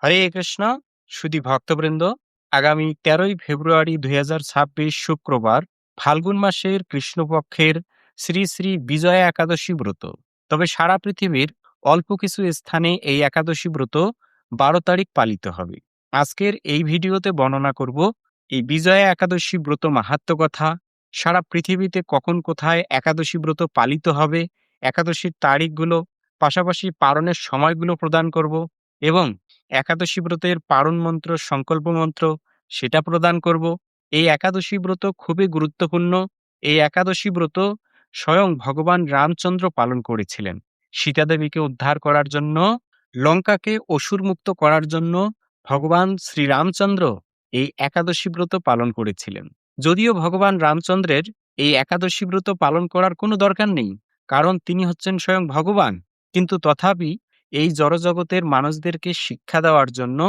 হরে কৃষ্ণ। সুধী ভক্তবৃন্দ, আগামী ১৩ই ফেব্রুয়ারি ২০২৬ শুক্রবার ফাল্গুন মাসের কৃষ্ণপক্ষের শ্রী শ্রী বিজয়া একাদশী ব্রত। তবে সারা পৃথিবীর অল্প কিছু স্থানে এই একাদশী ব্রত ১২ তারিখ পালিত হবে। আজকের এই ভিডিওতে বর্ণনা করব এই বিজয়া একাদশী ব্রত মাহাত্ম্য কথা, সারা পৃথিবীতে কখন কোথায় একাদশী ব্রত পালিত হবে, একাদশীর তারিখগুলো, পাশাপাশি পালনের সময়গুলো প্রদান করব এবং একাদশী ব্রতের পারণ মন্ত্র, সংকল্প মন্ত্র সেটা প্রদান করব। এই একাদশী ব্রত খুবই গুরুত্বপূর্ণ। এই একাদশী ব্রত স্বয়ং ভগবান রামচন্দ্র পালন করেছিলেন। সীতাদেবীকে উদ্ধার করার জন্য, লঙ্কাকে অসুরমুক্ত করার জন্য ভগবান শ্রীরামচন্দ্র এই একাদশী ব্রত পালন করেছিলেন। যদিও ভগবান রামচন্দ্রের এই একাদশী ব্রত পালন করার কোনো দরকার নেই, কারণ তিনি হচ্ছেন স্বয়ং ভগবান, কিন্তু তথাপি এই জড়জগতের মানুষদেরকে শিক্ষা দেওয়ার জন্য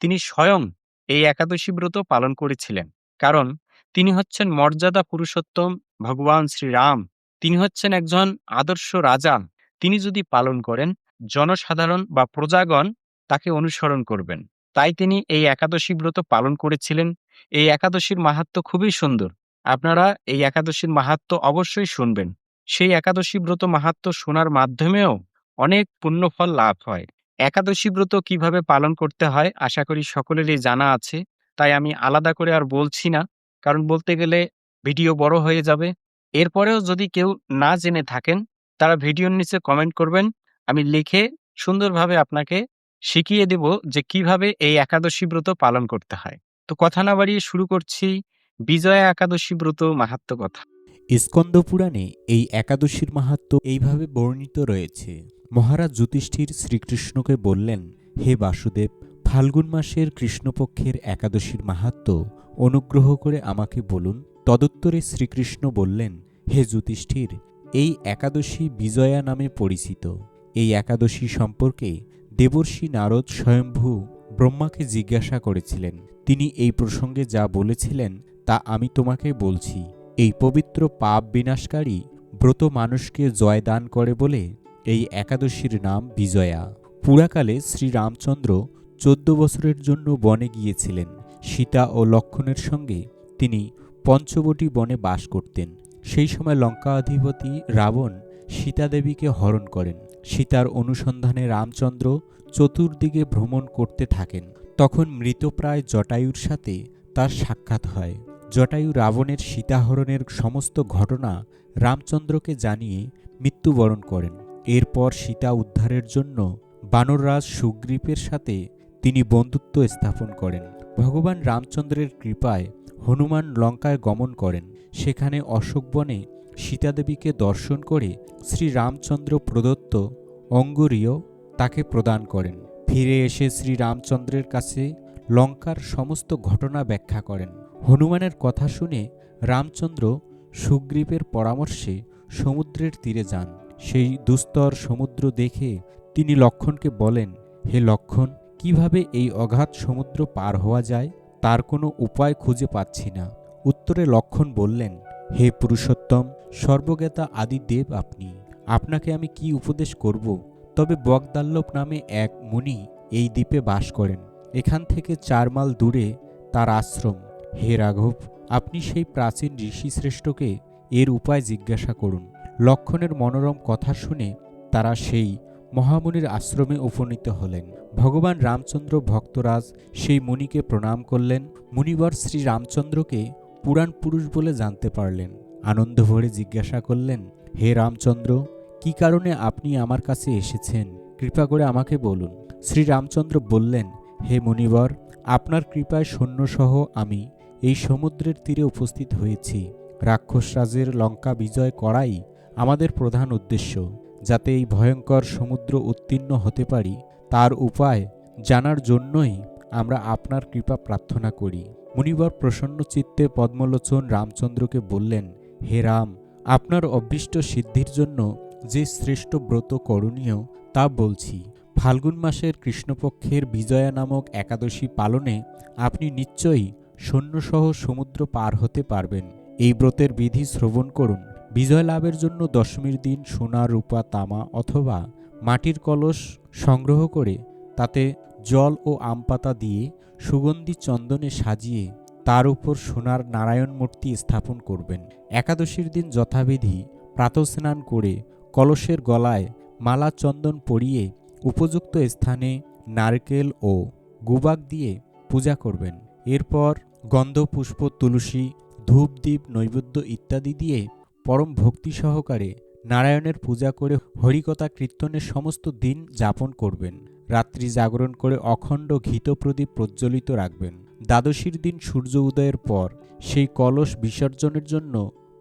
তিনি স্বয়ং এই একাদশী ব্রত পালন করেছিলেন। কারণ তিনি হচ্ছেন মর্যাদা পুরুষোত্তম ভগবান শ্রীরাম। তিনি হচ্ছেন একজন আদর্শ রাজা। তিনি যদি পালন করেন, জনসাধারণ বা প্রজাগণ তাকে অনুসরণ করবেন। তাই তিনি এই একাদশী ব্রত পালন করেছিলেন। এই একাদশীর মাহাত্ম্য খুবই সুন্দর। আপনারা এই একাদশীর মাহাত্ম্য অবশ্যই শুনবেন। সেই একাদশী ব্রত মাহাত্ম্য শোনার মাধ্যমেও অনেক পুণ্যফল লাভ হয়। একাদশী ব্রত কিভাবে পালন করতে হয় আশা করি সকলেরই জানা আছে, তাই আমি আলাদা করে আর বলছি না, কারণ বলতে গেলে ভিডিও বড় হয়ে যাবে। এরপরেও যদি কেউ না জেনে থাকেন, তারা ভিডিওর নিচে কমেন্ট করবেন, আমি লিখে সুন্দরভাবে আপনাকে শিখিয়ে দেব যে কিভাবে এই একাদশী ব্রত পালন করতে হয়। তো কথা না বাড়িয়ে শুরু করছি বিজয়া একাদশী ব্রত মাহাত্ম্য কথা। স্কন্দ পুরাণে এই একাদশীর মাহাত্ম্য এইভাবে বর্ণিত রয়েছে। মহারাজ যুধিষ্ঠির শ্রীকৃষ্ণকে বললেন, হে বাসুদেব, ফাল্গুন মাসের কৃষ্ণপক্ষের একাদশীর মাহাত্ম্য অনুগ্রহ করে আমাকে বলুন। তদুত্তরে শ্রীকৃষ্ণ বললেন, হে যুধিষ্ঠির, এই একাদশী বিজয়া নামে পরিচিত। এই একাদশী সম্পর্কে দেবর্ষি নারদ স্বয়ম্ভু ব্রহ্মাকে জিজ্ঞাসা করেছিলেন। তিনি এই প্রসঙ্গে যা বলেছিলেন তা আমি তোমাকে বলছি। এই পবিত্র পাপ বিনাশকারী ব্রত মানুষকে জয় দান করে বলে এই একাদশীর নাম বিজয়া। পুরাকালে শ্রীরামচন্দ্র 14 বছরের জন্য বনে গিয়েছিলেন। সীতা ও লক্ষ্মণের সঙ্গে তিনি পঞ্চবটী বনে বাস করতেন। সেই সময় লঙ্কাধিপতি রাবণ সীতাদেবীকে হরণ করেন। সীতার অনুসন্ধানে রামচন্দ্র চতুর্দিকে ভ্রমণ করতে থাকেন। তখন মৃতপ্রায় জটায়ুর সাথে তার সাক্ষাৎ হয়। জটায়ু রাবণের সীতাহরণের সমস্ত ঘটনা রামচন্দ্রকে জানিয়ে মৃত্যুবরণ করেন। এরপর সীতা উদ্ধারের জন্য বানররাজ সুগ্রীবের সাথে তিনি বন্ধুত্ব স্থাপন করেন। ভগবান রামচন্দ্রের কৃপায় হনুমান লঙ্কায় গমন করেন। সেখানে অশোকবনে সীতাদেবীকে দর্শন করে শ্রীরামচন্দ্র প্রদত্ত অঙ্গুরীয় তাকে প্রদান করেন। ফিরে এসে শ্রীরামচন্দ্রের কাছে লঙ্কার সমস্ত ঘটনা ব্যাখ্যা করেন। হনুমানের কথা শুনে রামচন্দ্র সুগ্রীবের পরামর্শে সমুদ্রের তীরে যান। সেই দুস্তর সমুদ্র দেখে তিনি লক্ষ্মণকে বলেন, হে লক্ষ্মণ, কিভাবে এই অগাধ সমুদ্র পার হওয়া যায় তার কোনো উপায় খুঁজে পাচ্ছি না। উত্তরে লক্ষ্মণ বললেন, হে পুরুষোত্তম, সর্বজ্ঞাতা আদি দেব আপনি, আপনাকে আমি কি উপদেশ করব? তবে বগদাল্লভ নামে এক মুনি এই দ্বীপে বাস করেন। এখান থেকে 4 মাইল দূরে তার আশ্রম। হে রাঘব, আপনি সেই প্রাচীন ঋষিশ্রেষ্ঠকে এর উপায় জিজ্ঞাসা করুন। লক্ষ্মণের মনোরম কথা শুনে তারা সেই মহামুনির আশ্রমে উপনীত হলেন। ভগবান রামচন্দ্র ভক্তরাজ সেই মুনিকে প্রণাম করলেন। মুনিবর শ্রী রামচন্দ্রকে পুরাণ পুরুষ বলে জানতে পারলেন। আনন্দ ভরে জিজ্ঞাসা করলেন, হে রামচন্দ্র, কি কারণে আপনি আমার কাছে এসেছেন? কৃপা করে আমাকে বলুন। শ্রী রামচন্দ্র বললেন, হে মুনিবর, আপনার কৃপায় সৈন্যসহ আমি এই সমুদ্রের তীরে উপস্থিত হয়েছি। রাক্ষসরাজের লঙ্কা বিজয় করাই আমাদের প্রধান উদ্দেশ্য। যাতে এই ভয়ঙ্কর সমুদ্র উত্তীর্ণ হতে পারি তার উপায় জানার জন্যই আমরা আপনার কৃপা প্রার্থনা করি। মুনিবর প্রসন্ন চিত্তে পদ্মলোচন রামচন্দ্রকে বললেন, হে রাম, আপনার অভীষ্ট সিদ্ধির জন্য যে শ্রেষ্ঠ ব্রত করণীয় তা বলছি। ফাল্গুন মাসের কৃষ্ণপক্ষের বিজয়া নামক একাদশী পালনে আপনি নিশ্চয়ই সৈন্যসহ সমুদ্র পার হতে পারবেন। এই ব্রতের বিধি শ্রবণ করুন। বিজয় লাভের জন্য দশমীর দিন সোনা, রূপা, তামা অথবা মাটির কলস সংগ্রহ করে তাতে জল ও আম পাতা দিয়ে সুগন্ধি চন্দনে সাজিয়ে তার উপর সোনার নারায়ণ মূর্তি স্থাপন করবেন। একাদশীর দিন যথাবিধি প্রাতঃস্নান করে কলসের গলায় মালা চন্দন পরিয়ে উপযুক্ত স্থানে নারকেল ও গুবাক দিয়ে পূজা করবেন। এরপর গন্ধ, পুষ্প, তুলসী, ধূপ, দীপ, নৈবেদ্য ইত্যাদি দিয়ে পরম ভক্তি সহকারে নারায়ণের পূজা করে হরিকথা কীর্তনের সমস্ত দিন যাপন করবেন। রাত্রি জাগরণ করে অখণ্ড ঘিত প্রদীপ প্রজ্বলিত রাখবেন। দ্বাদশীর দিন সূর্য উদয়ের পর সেই কলস বিসর্জনের জন্য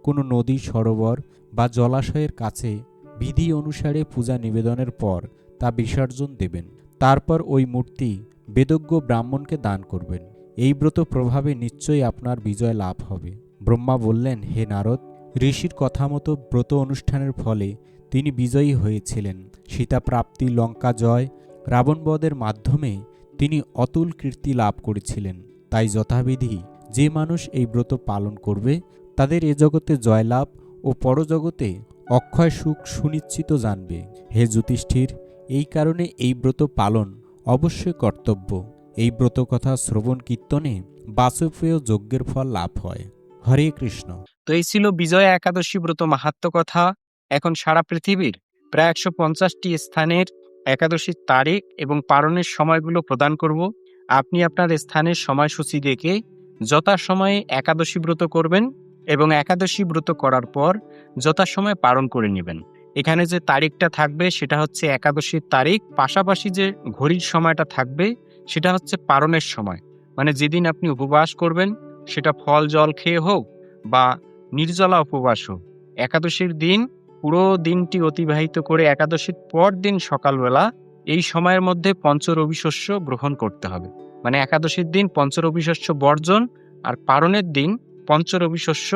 কোনো নদী, সরোবর বা জলাশয়ের কাছে বিধি অনুসারে পূজা নিবেদনের পর তা বিসর্জন দেবেন। তারপর ওই মূর্তি বেদজ্ঞ ব্রাহ্মণকে দান করবেন। এই ব্রত প্রভাবে নিশ্চয়ই আপনার বিজয় লাভ হবে। ব্রহ্মা বললেন, হে নারদ, ঋষির কথা মতো ব্রত অনুষ্ঠানের ফলে তিনি বিজয়ী হয়েছিলেন। সীতা প্রাপ্তি, লঙ্কা জয়, রাবণবধের মাধ্যমে তিনি অতুল কীর্তি লাভ করেছিলেন। তাই যথাবিধি যে মানুষ এই ব্রত পালন করবে তাদের এ জগতে জয়লাভ ও পরজগতে অক্ষয় সুখ সুনিশ্চিত জানবে। হে যুধিষ্ঠির, এই কারণে এই ব্রত পালন অবশ্যই কর্তব্য। এই ব্রত কথা শ্রবণ কীর্তনে বাজপেয় যজ্ঞের ফল লাভ হয়। হরে কৃষ্ণ। তো এই ছিল বিজয়া একাদশী ব্রত মাহাত্ম্য কথা। এখন সারা পৃথিবীর প্রায় 150টি স্থানের একাদশীর তারিখ এবং পালনের সময়গুলো প্রদান করব। আপনি আপনার স্থানের সময়সূচি দেখে যথাসময়ে একাদশী ব্রত করবেন এবং একাদশী ব্রত করার পর যথাসময়ে পালন করে নেবেন। এখানে যে তারিখটা থাকবে সেটা হচ্ছে একাদশীর তারিখ, পাশাপাশি যে ঘড়ির সময়টা থাকবে সেটা হচ্ছে পালনের সময়। মানে যেদিন আপনি উপবাস করবেন, সেটা ফল জল খেয়ে হোক বা নির্জলা উপবাস হোক, একাদশীর দিন পুরো দিনটি অতিবাহিত করে একাদশীর পর দিন সকালবেলা এই সময়ের মধ্যে পঞ্চরবি শস্য গ্রহণ করতে হবে। মানে একাদশীর দিন পঞ্চরবি শস্য বর্জন, আর পালনের দিন পঞ্চরবি শস্য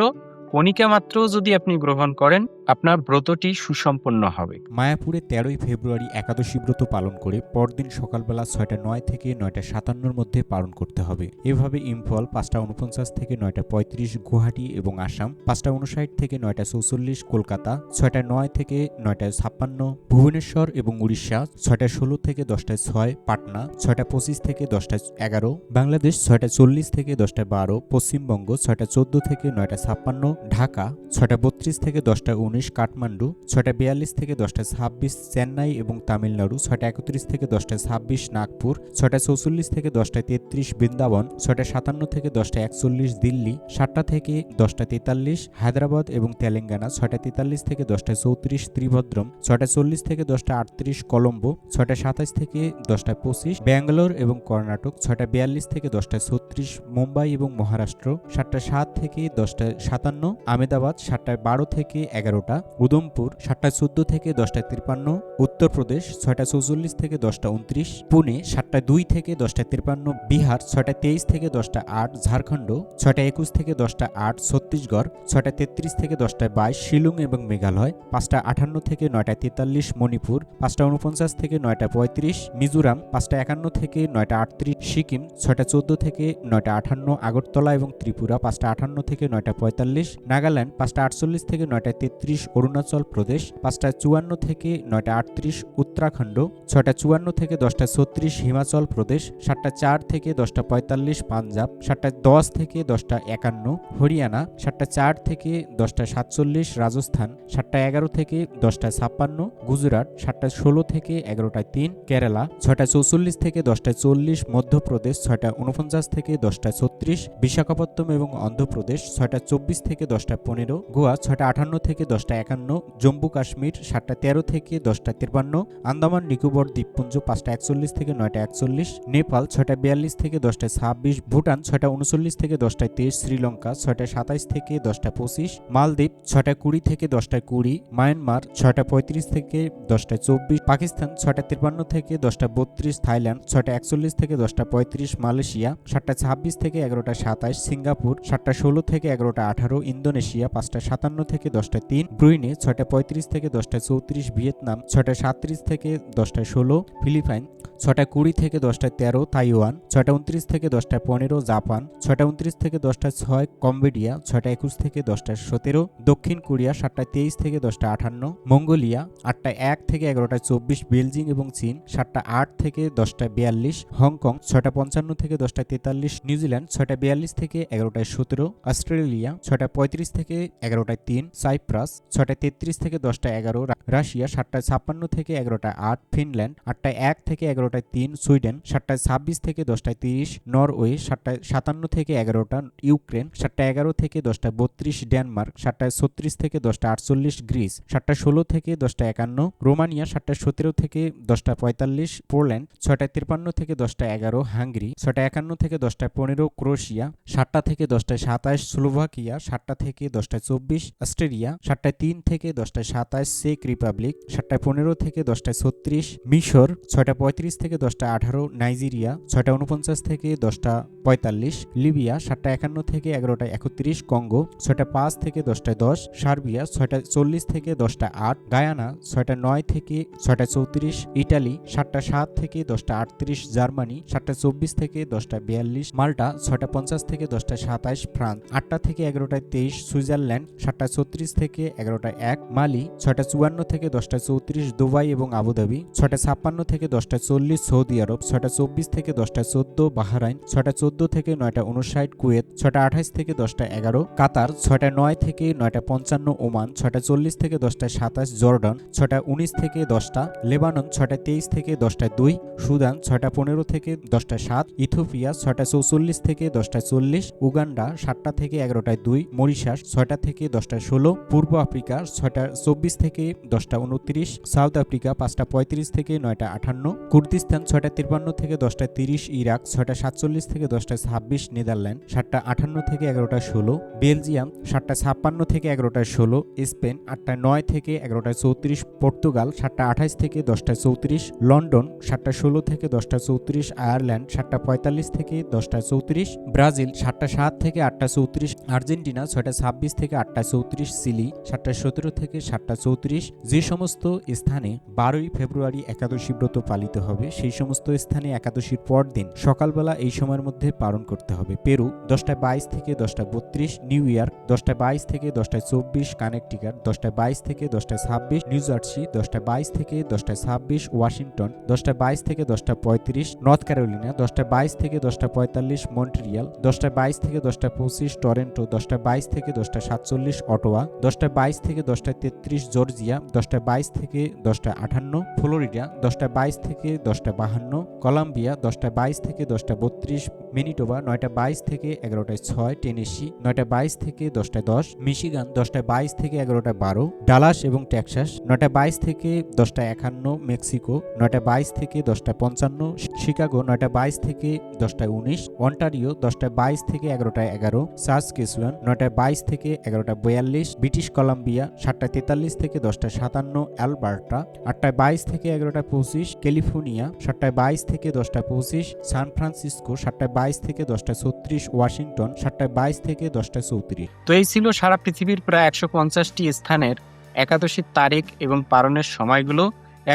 কণিকা মাত্র যদি আপনি গ্রহণ করেন, আপনার ব্রতটি সুসম্পন্ন হবে। মায়াপুরে 13ই ফেব্রুয়ারি একাদশী ব্রত পালন করে পরদিন সকালবেলা 6:09 থেকে 9:57 মধ্যে পালন করতে হবে। এভাবে ইম্ফল 5:49 থেকে 9:35, গুয়াহাটি এবং আসাম 5:59 থেকে 9:44, কলকাতা 6:09 থেকে 9:56, ভুবনেশ্বর এবং উড়িষ্যা 6:16 থেকে 10:06, পাটনা 6:25 থেকে 10:11, বাংলাদেশ 6:40 থেকে 10:12, পশ্চিমবঙ্গ 6:14 থেকে 9:56, ঢাকা 6:32 থেকে 10:19, কাঠমান্ডু 6:42 থেকে 10:26, চেন্নাই এবং তামিলনাড়ু 6:31 থেকে 10:26, নাগপুর 6:44 থেকে 10:33, বৃন্দাবন 6:57 থেকে 10:41, দিল্লি 7টা থেকে 10:43, হায়দ্রাবাদ এবং তেলেঙ্গানা 6:43 থেকে 10:34, ত্রিভদ্রম 6:40 থেকে 10:38, কলম্বো 6:27 থেকে 10:25, ব্যাঙ্গালোর এবং কর্ণাটক 6:42 থেকে 10:36, মুম্বাই এবং মহারাষ্ট্র 7:07 থেকে 10:57, আহমেদাবাদ 7:12 থেকে 11টা, উদমপুর 7:14 থেকে 10:53, উত্তরপ্রদেশ 6:44 থেকে 10:29, পুনে 7:02 থেকে 10:53, বিহার 6:23 থেকে 10:08, ঝাড়খণ্ড 6:21 থেকে 10:08, ছত্তিশগড় 6:33 থেকে 10:22, শিলং এবং মেঘালয় 5:58 থেকে 9:43, মণিপুর 5:49 থেকে 9:35, মিজোরাম 5:51 থেকে 9:38, সিকিম 6:14 থেকে 9:58, আগরতলা এবং ত্রিপুরা 5:58 থেকে 9:45, নাগাল্যান্ড 5:48 থেকে 9:33, অরুণাচল প্রদেশ 5:54 থেকে 9:38, উত্তরাখণ্ড 6:54 থেকে 10:36, হিমাচল প্রদেশ 7:04 থেকে 10:45, পাঞ্জাব 7:10 থেকে 10:51, হরিয়ানা 7:04 থেকে 10:47, রাজস্থান 7:11 থেকে 10:56, গুজরাট 7:16 থেকে 11:03, কেরালা 6:44 থেকে 10:40, মধ্যপ্রদেশ 6:49 থেকে 10:36, বিশাখাপত্তনম এবং অন্ধ্রপ্রদেশ 6:24 থেকে 10:15, গোয়া 6:58 থেকে 10:51, জম্মু কাশ্মীর 7:13 থেকে 10:53, আন্দামান নিকোবর দ্বীপপুঞ্জ 5:41 থেকে 9:41, নেপাল 6:42 থেকে 10:26, ভুটান 6:39 থেকে 10:23, শ্রীলঙ্কা 6:27 থেকে 10:25, মালদ্বীপ 6:20 থেকে 10:20, মায়ানমার 6:35 থেকে 10:24, পাকিস্তান 6:53 থেকে 10:32, থাইল্যান্ড 6:41 থেকে 10:35, মালয়েশিয়া 7:26 থেকে 11:27, সিঙ্গাপুর 7:16 থেকে 11:18, ইন্দোনেশিয়া 5:57 থেকে 10:03, ব্রুনেই 6:35 থেকে 10:34, ভিয়েতনাম 6:37 থেকে 10:16 ফিলিপাইন, 6:20 থেকে 10:13 তাইওয়ান, 6:29 থেকে 10:15 জাপান, 6:29 থেকে 10:06 কম্বোডিয়া, 6:21 থেকে 10:17 দক্ষিণ কোরিয়া, 7:23 থেকে 10:58 মঙ্গোলিয়া, 8:01 থেকে 11:24 বেলজিং এবং চীন, 7:08 থেকে 10:42 হংকং, 6:55 থেকে 10:43 নিউজিল্যান্ড, 6:42 থেকে 11:17 অস্ট্রেলিয়া, 6:35 থেকে 11:03 সাইপ্রাস, 6:33 থেকে 10:11 রাশিয়া, 7:56 থেকে 11:08 ফিনল্যান্ড, 8:01 থেকে 11:03 সুইডেন, 7:26 থেকে 10:30 নরওয়ে, 7:57 থেকে 11টা ইউক্রেন, 7:11 থেকে 10:32 ডেনমার্ক, 7:36 থেকে 10:48 গ্রিস, 7:16 থেকে 10:51 রোমানিয়া, 7:17 থেকে 10:45 পোল্যান্ড, 6:53 থেকে 10:11 হাঙ্গেরি, 6:51 থেকে 10:15 ক্রোয়েশিয়া, 7টা থেকে 10:27 স্লোভাকিয়া, 7টা থেকে 10:24 অস্ট্রেলিয়া, 7:03 থেকে 10:27 চেক রিপাবলিক, 7:15 থেকে 10:36 মিশর, 6:35 থেকে 10:18 নাইজেরিয়া, 6:49 থেকে 10:45 লিবিয়া, 7:51 থেকে 11:31 কঙ্গো, 6:05 থেকে 10:10 সার্বিয়া, 6:40 থেকে 10:08 গায়ানা, 6:09 থেকে 6:34 ইটালি, 7:07 থেকে 10:38 জার্মানি, 7:24 থেকে 10:42 মাল্টা, 6:50 থেকে 10:27 ফ্রান্স, 8টা থেকে 11:23 সুইজারল্যান্ড, 7:36 থেকে 11:01 মালি, 6:54 থেকে 10:34 দুবাই এবং আবুধাবি, 6:56 থেকে 10:40 সৌদি আরব, 6:24 থেকে 10:14 বাহরাইন, 6:14 থেকে 9:59 কুয়েত, 6:28 থেকে 10:11 কাতার, 6:09 থেকে 9:55 ওমান, 6:40 থেকে 10:27 জর্ডান, 6:19 থেকে 10টা লেবানন, 6:23 থেকে 10:02 সুদান, 6:15 থেকে 10:07 ইথিওপিয়া, 6:44 থেকে 10:40 উগান্ডা, 7টা থেকে 11:02 মরিশাস, 6টা থেকে 10:16 পূর্ব আফ্রিকা, 6:24 থেকে 10:29 সাউথ আফ্রিকা, 5:35 থেকে 9:58 কুর্দিস্তান, 6:53 থেকে 10:30 ইরাক, 6:47 থেকে 10:26 নেদারল্যান্ড, 7:58 থেকে 11:16 বেলজিয়াম, 7:56 থেকে 11:16 স্পেন, 8:09 থেকে 11:34 পর্তুগাল, 7:28 থেকে 10:34 লন্ডন, 7:16 থেকে 10:34 আয়ারল্যান্ড, 7:45 থেকে 10:34 ব্রাজিল, 7:07 থেকে 8:34 আর্জেন্টিনা, 6:26 থেকে 8:34 চিলি, 7:17 থেকে 7:34 যে সমস্ত স্থানে 12ই ফেব্রুয়ারি একাদশী ব্রত পালিত হবে সেই সমস্ত স্থানে একাদশীর পর দিন সকালবেলা এই সময়ের মধ্যে পালন করতে হবে। পেরু 10:22 থেকে 10:32 নিউ ইয়র্ক, 10:22 থেকে 10:24 কানেকটিকাট, 10:22 থেকে 10:26 নিউ জার্সি, 10:22 থেকে 10:26 ওয়াশিংটন, 10:22 থেকে 10:35 নর্থ ক্যারোলিনা, 10:22 থেকে 10:45 মন্ট্রিয়াল, 10:22 থেকে 10:25 টরন্টো, 10:22 থেকে 10:47 অটোয়া, 10:22 থেকে 10:33 জর্জিয়া, 10:22 থেকে 10:58 ফ্লোরিডা, 10:22 থেকে 10:52 কলম্বিয়া, 10:22 থেকে 10:32 ম্যানিটোবা, 9:22 থেকে 11:06 টেনেসি, 9:22 থেকে 10:10 মিশিগান, 10:22 থেকে 11:12 ডালাস এবং টেক্সাস, 9:22 থেকে 10:51 মেক্সিকো, 9:22 থেকে 10:55 শিকাগো, 9:22 থেকে 10:19 অন্টারিও, 10:22 থেকে 11:11 সাসকেচুয়ান, 9:22 থেকে 11:42 ব্রিটিশ কলাম্বিয়া, 7:43 থেকে 10:57 অ্যালবার্টা, 8:22 থেকে 11:25 ক্যালিফোর্নিয়া, 7:22 থেকে 10:25 সান ফ্রান্সিসকো, 7:22 থেকে 10:36 ওয়াশিংটন, 7:22 থেকে 10:34। তো এই ছিল সারা পৃথিবীর প্রায় 150টি স্থানের একাদশীর তারিখ এবং পালনের সময়গুলো।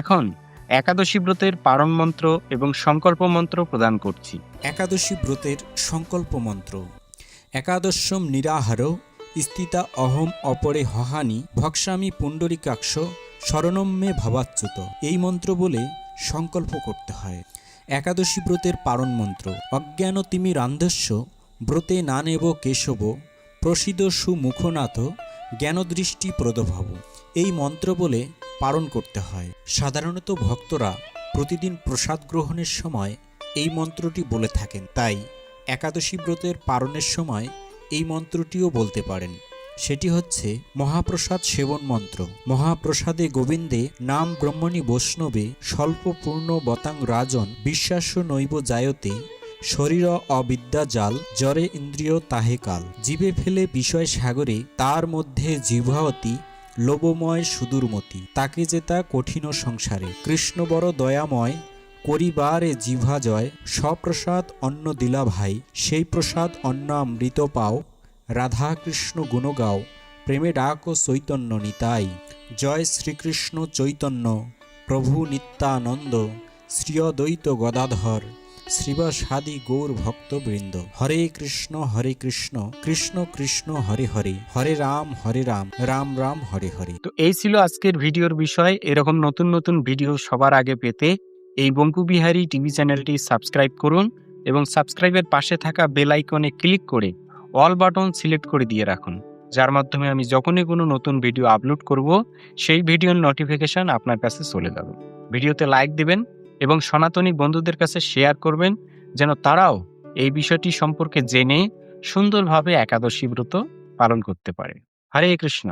এখন একাদশী ব্রতের পারণ মন্ত্র এবং সংকল্প মন্ত্র প্রদান করছি। একাদশী ব্রতের সংকল্প মন্ত্র। একাদশম নিরাহার স্থিতা অহম অপরে হহানি ভক্সামি পুণ্ডরিকাক্ষ শরণম মে ভবাচ্যুত। এই মন্ত্র বলে সংকল্প করতে হয়। একাদশী ব্রতের পারণ মন্ত্র। অজ্ঞান তিমি রান্ধস্য ব্রতে না নেব কেশব প্রসিদ সুমুখনাথ জ্ঞানদৃষ্টি প্রদভব। এই মন্ত্র বলে পালন করতে হয়। সাধারণত ভক্তরা প্রতিদিন প্রসাদ গ্রহণের সময় এই মন্ত্রটি বলে থাকেন, তাই একাদশী ব্রতের পালনের সময় এই মন্ত্রটিও বলতে পারেন। সেটি হচ্ছে মহাপ্রসাদ সেবন মন্ত্র। মহাপ্রসাদে গোবিন্দে নাম ব্রহ্মণী বৈষ্ণবে স্বল্প পূর্ণ বতাং রাজন বিশ্বাস্য নৈব জায়তে শরীর অবিদ্যা জাল জরে ইন্দ্রিয় তাহে কাল। জীবে ফেলে বিষয় সাগরে তার মধ্যে জিহ্বাবতী লোভময় সুদূরমতি তাকে জেতা কঠিন সংসারে। কৃষ্ণ বড় দয়াময় করিবারে জিহ্বা জয় সপ্রসাদ অন্ন দিলা ভাই সেই প্রসাদ অন্ন অমৃত পাও রাধা কৃষ্ণ গুণ গাও প্রেমে ডাক ও চৈতন্য নিতাই। জয় শ্রীকৃষ্ণ চৈতন্য প্রভু নিত্যানন্দ শ্রী অদ্বৈত গদাধর শ্রীবাসাদি গৌর ভক্তবৃন্দ। হরে কৃষ্ণ কৃষ্ণ কৃষ্ণ হরে হরে, হরে রাম রাম রাম হরে হরে। তো এই ছিল আজকের ভিডিওর বিষয়। এরকম নতুন নতুন ভিডিও সবার আগে পেতে এই বঙ্কুবিহারী টিভি চ্যানেলটি সাবস্ক্রাইব করুন এবং সাবস্ক্রাইবের পাশে থাকা বেল আইকনে ক্লিক করে অল বাটন সিলেক্ট করে দিয়ে রাখুন, যার মাধ্যমে আমি যখনই কোনো নতুন ভিডিও আপলোড করব সেই ভিডিওর নোটিফিকেশন আপনার কাছে চলে যাবে। ভিডিওতে লাইক দিবেন এবং সনাতনী বন্ধুদের কাছে শেয়ার করবেন, যেন তারাও এই বিষয়টি সম্পর্কে জেনে সুন্দরভাবে একাদশী ব্রত পালন করতে পারে। হরে কৃষ্ণ।